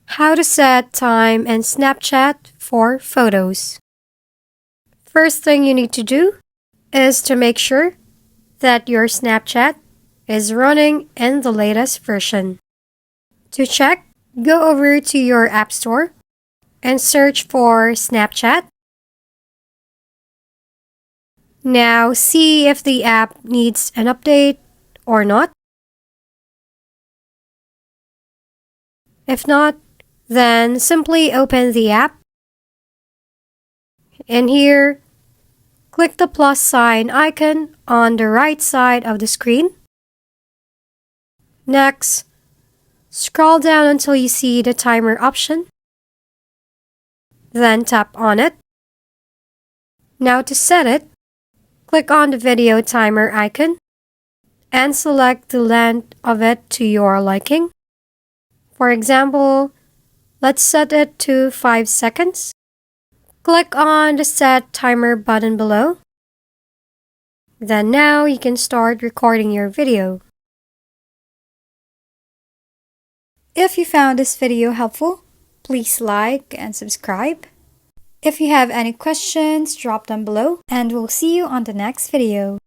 How to set time in Snapchat for photos. First thing you need to do is to make sure that your Snapchat is running in the latest version. To check, go over to your App Store and search for Snapchat. Now see if the app needs an update or not. If not, then simply open the app. And here, click the plus sign icon on the right side of the screen. Next, scroll down until you see the timer option. Then tap on it. Now to set it, click on the video timer icon and select the length of it to your liking. For example, let's set it to 5 seconds. Click on the Set Timer button below. Then now you can start recording your video. If you found this video helpful, please like and subscribe. If you have any questions, drop them below, and we'll see you on the next video.